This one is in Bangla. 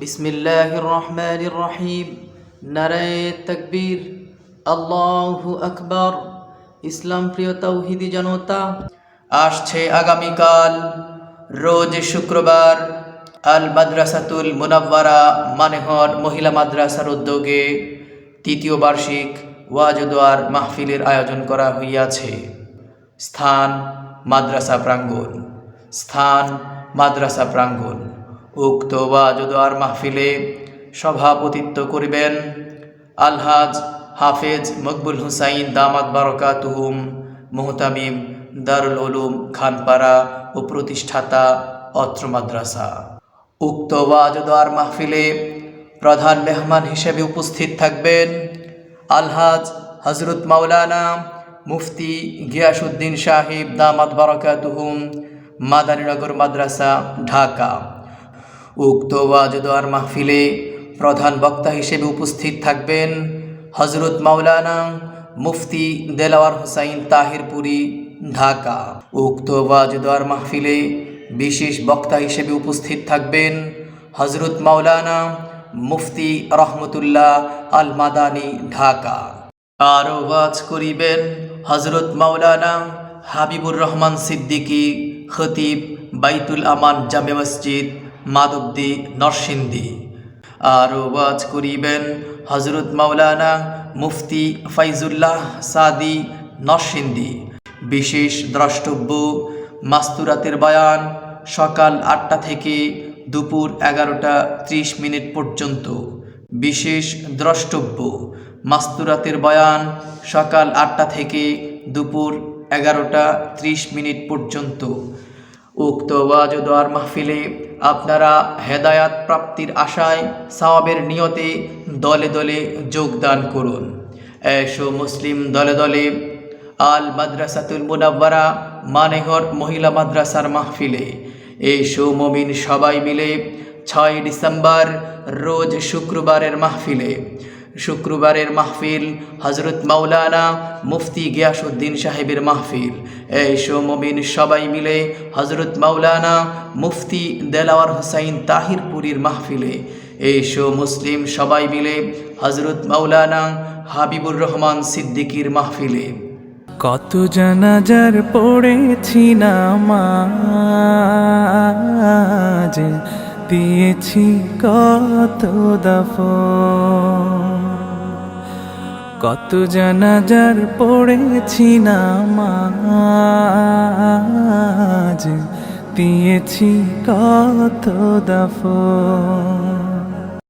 বিসমিল্লাহির রহমানির রহিম। নারায়ে তাকবীর, আল্লাহু আকবার। ইসলাম প্রিয় তাওহীদি জনতা, আসছে আগামীকাল রোজ শুক্রবার আল মাদ্রাসাতুল মুনাওয়ারা মানেহর মহিলা মাদ্রাসার উদ্যোগে তৃতীয় বার্ষিক ওয়াজ দোয়ার মাহফিলের আয়োজন করা হইয়াছে। স্থান মাদ্রাসা প্রাঙ্গণ। উক্ত ওয়াজ দোয়ার মাহফিলে সভাপতিত্ব করিবেন আলহাজ হাফেজ মকবুল হুসাইন দামাত বারাকাতুহুম, মুহতামিম দারুল উলুম খানপাড়া ও প্রতিষ্ঠাতা অত্র মাদ্রাসা। উক্ত ওয়াজ দোয়ার মাহফিলে প্রধান মেহমান হিসেবে উপস্থিত থাকবেন আলহাজ হযরত মাওলানা মুফতি গিয়াসউদ্দিন সাহেব দামাত বারাকাতুহুম, মাদারীনগর মাদ্রাসা, ঢাকা। উক্ত ওয়াজ দোয়ার মাহফিলে প্রধান বক্তা হিসেবে উপস্থিত থাকবেন হযরত মাওলানা মুফতি দেলাওয়ার হুসাইন তাহিরপুরি, ঢাকা। উক্ত ওয়াজ দোয়ার মাহফিলে বিশেষ বক্তা হিসেবে উপস্থিত থাকবেন হযরত মাওলানা মুফতি রহমতুল্লাহ আল মাদানী, ঢাকা। আরও ওয়াজ করিবেন হযরত মাওলানা হাবিবুর রহমান সিদ্দিকী, খতিব বাইতুল আমান জামে মসজিদ, মাধবদী, নরসিংদী। আরও ওয়াজ করিবেন হযরত মাওলানা মুফতি ফাইজুল্লাহ সাদি, নরসিংদী। বিশেষ দ্রষ্টব্য মাস্তুরাতের বয়ান সকাল 8টা থেকে দুপুর 11টা 30 পর্যন্ত। বিশেষ দ্রষ্টব্য মাস্তুরাতের বয়ান সকাল 8টা থেকে দুপুর 11টা 30 পর্যন্ত। উক্ত ওয়াজ দোয়ার মাহফিলে আপনারা হেদায়াত প্রাপ্তির আশায় সওয়াবের নিয়তে দলে দলে যোগদান করুন। এসো মুসলিম দলে দলে আল মাদ্রাসাতুল মুনাওয়ারা মানেহর মহিলা মাদ্রাসার মাহফিলে। এসো মুমিন সবাই মিলে 6 ডিসেম্বর রোজ শুক্রবারের মাহফিল হযরত মাওলানা মুফতি গিয়াসউদ্দিন সাহেবের মাহফিল। এসো মুমিন সবাই মিলে হযরত মাওলানা মুফতি দেলাওয়ার হুসাইন তাহিরপুরির মাহফিলে। এসো মুসলিম সবাই মিলে হযরত মাওলানা হাবিবুর রহমান সিদ্দিকীর মাহফিলে। কত জানাজার পড়েছি নামাজ, দিয়েছি কত দাফন। কত জানাজার পড়েছি নামাজ, দিয়েছি কত দাফন।